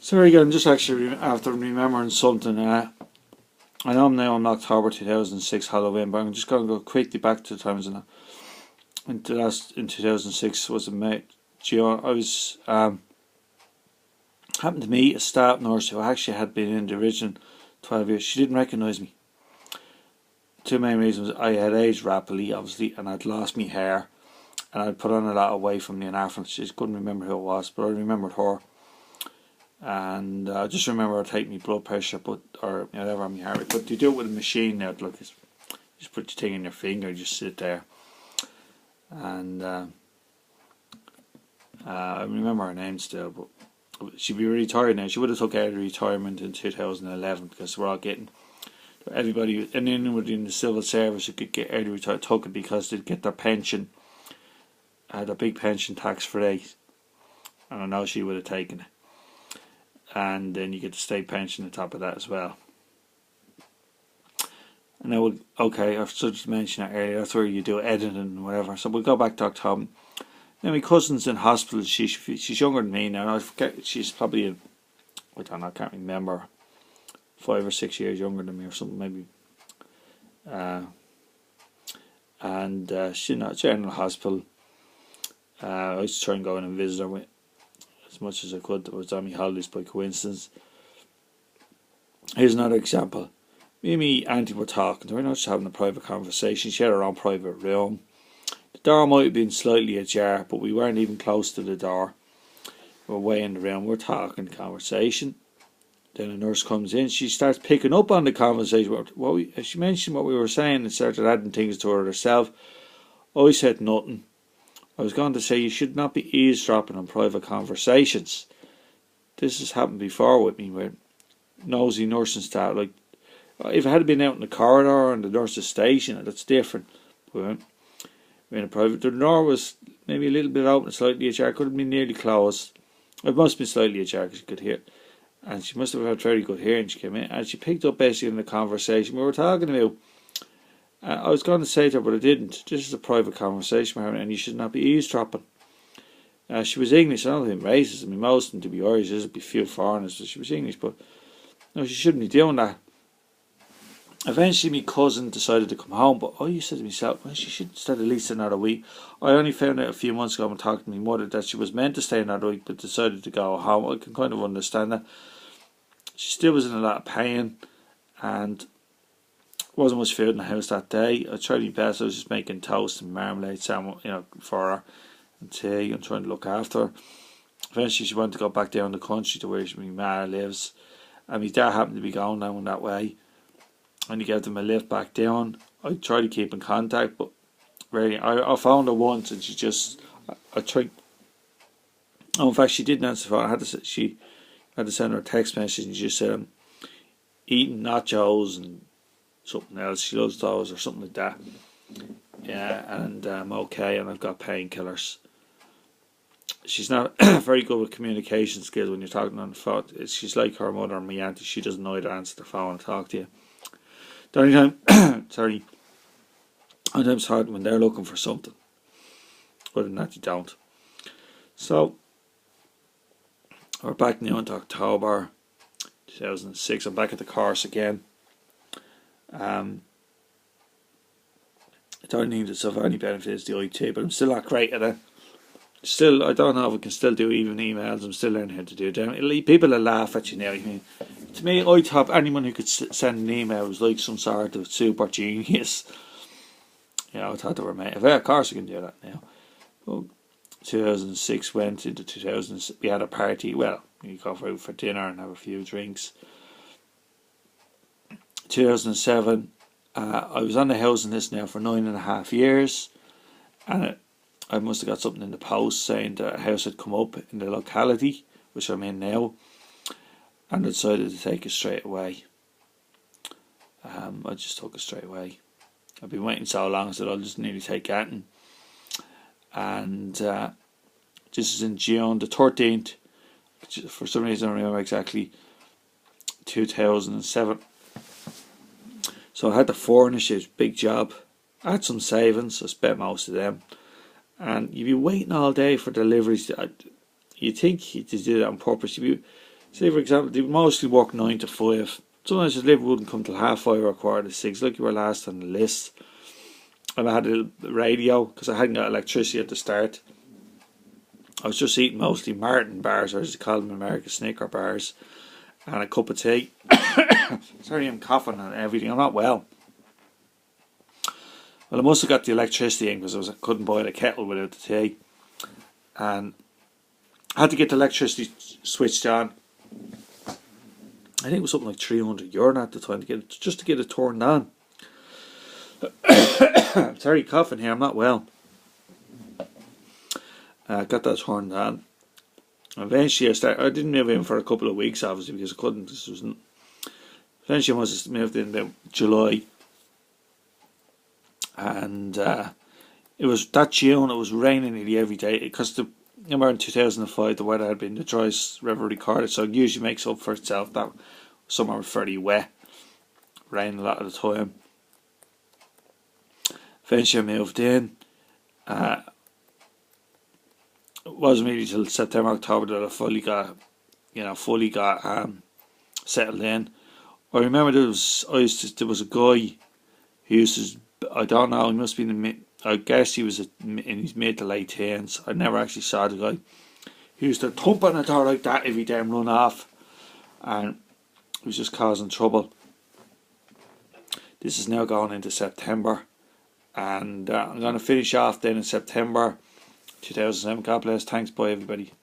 Sorry again, just actually after remembering something. I know I'm now in October 2006 Halloween, but I'm just going to go quickly back to the times in 2006 was a mate. I was happened to meet a staff nurse who actually had been in the original 12 years. She didn't recognise me. Two main reasons: I had aged rapidly, obviously, and I'd lost my hair, and I'd put on a lot away from the anaphylactic. She just couldn't remember who it was, but I remembered her. And I just remember her taking my blood pressure, or whatever on my heart rate. But you do it with a machine now. Look, just put your thing in your finger, and just sit there. And I remember her name still, but she'd be retired now. She would have took out of retirement in 2011 because we're all getting everybody, and anybody in the civil service who could get early retired took it because they'd get their pension, their big pension tax free. And I know she would have taken it. And then you get the state pension on top of that as well. And I would, okay, I've just mentioned that earlier, that's where you do editing and whatever. So we'll go back to October. Now my cousin's in hospital. She's younger than me now. I forget, she's probably I don't know, I can't remember, 5 or 6 years younger than me or something maybe. She's in the hospital. I used to try and go in and visit her with as much as I could. It was on my holidays by coincidence. Here's another example. Me and my auntie were talking. They were not just having a private conversation. She had her own private room. The door might have been slightly ajar, but we weren't even close to the door. We're way in the room. We're talking conversation. Then a nurse comes in. She starts picking up on the conversation. She mentioned what we were saying and started adding things to her herself. I said nothing. I was going to say you should not be eavesdropping on private conversations. This has happened before with me where nosy nursing staff, like if I had been out in the corridor and the nurse's station, that's different. But we're in a private, the door was maybe a little bit open, slightly ajar, could have been nearly closed. It must have been slightly ajar because you could hear it. And she must have had very good hearing. She came in and she picked up basically in the conversation we were talking about. I was going to say to her, but I didn't. This is a private conversation we're having, and you should not be eavesdropping. She was English. I don't think racist. I mean, most of them to be Irish. There's a few foreigners, but she was English. But no, she shouldn't be doing that. Eventually, my cousin decided to come home, but I said to myself, well, she should stay at least another week. I only found out a few months ago when talking to my mother that she was meant to stay another week, but decided to go home. I can kind of understand that. She still was in a lot of pain, and wasn't much food in the house that day. I tried my best. I was just making toast and marmalade sandwich, for her, and tea, and trying to look after her. Eventually, she wanted to go back down the country to where my ma lives, and my dad happened to be going down that way. And he gave them a lift back down. I tried to keep in contact, but really, I found her once, and she just, I tried. Oh, in fact, she didn't answer the phone. She had to send her a text message, and she just said, "I'm eating nachos and something else. She loves those," or something like that. Yeah, and I'm okay, and I've got painkillers. She's not very good with communication skills when you're talking on the phone. She's like her mother and my auntie. She doesn't know how to answer the phone and talk to you. The only time, sometimes hard when they're looking for something. Other than that, you don't. So, we're back now into October 2006. I'm back at the course again. I don't think it's of any benefit as the IT, but I'm still not great at it. Still, I don't know if I can still do even emails. I'm still learning how to do them. People will laugh at you now. I mean, to me, I thought anyone who could send an email was like some sort of super genius. I thought they were made. Of course I can do that now. Well, 2006 went into 2000. We had a party. Well, you go out for dinner and have a few drinks. 2007, I was on the housing list now for 9.5 years, and I must have got something in the post saying that a house had come up in the locality, which I'm in now, and I decided to take it straight away. I just took it straight away. I've been waiting so long, so I'll just nearly take it. And this is in June the 13th, for some reason I don't remember exactly, 2007. So I had to furnish it, big job. I had some savings, I spent most of them. And you'd be waiting all day for deliveries. You think you do that on purpose. You'd say for example, they mostly work 9 to 5. Sometimes the delivery wouldn't come till 5:30 or 5:45, like you were last on the list. And I had a radio because I hadn't got electricity at the start. I was just eating mostly Martin bars, or as they call them, American Snicker bars, and a cup of tea. Sorry, I'm coughing and everything. I'm not well. Well, I must have got the electricity in because I couldn't boil a kettle without the tea, and I had to get the electricity switched on. I think it was something like €300 at the time to get it turned on. Sorry, coughing here. I'm not well. Got that turned on. Eventually, I didn't move in for a couple of weeks, obviously, because I couldn't. Eventually, I must have moved in about July, and it was that June. It was raining nearly every day because remember in 2005 the weather had been the driest ever recorded, so it usually makes up for itself. That summer was fairly wet, rain a lot of the time. Eventually, I moved in. It wasn't really till September, October that I fully got settled in. I remember there was a guy who used to, I don't know, he must be I guess he was in his mid to late teens. I never actually saw the guy. He used to thump on the door like that every day and run off, and he was just causing trouble. This is now going into September, and I'm going to finish off then in September 2007. God bless. Thanks. Bye, everybody.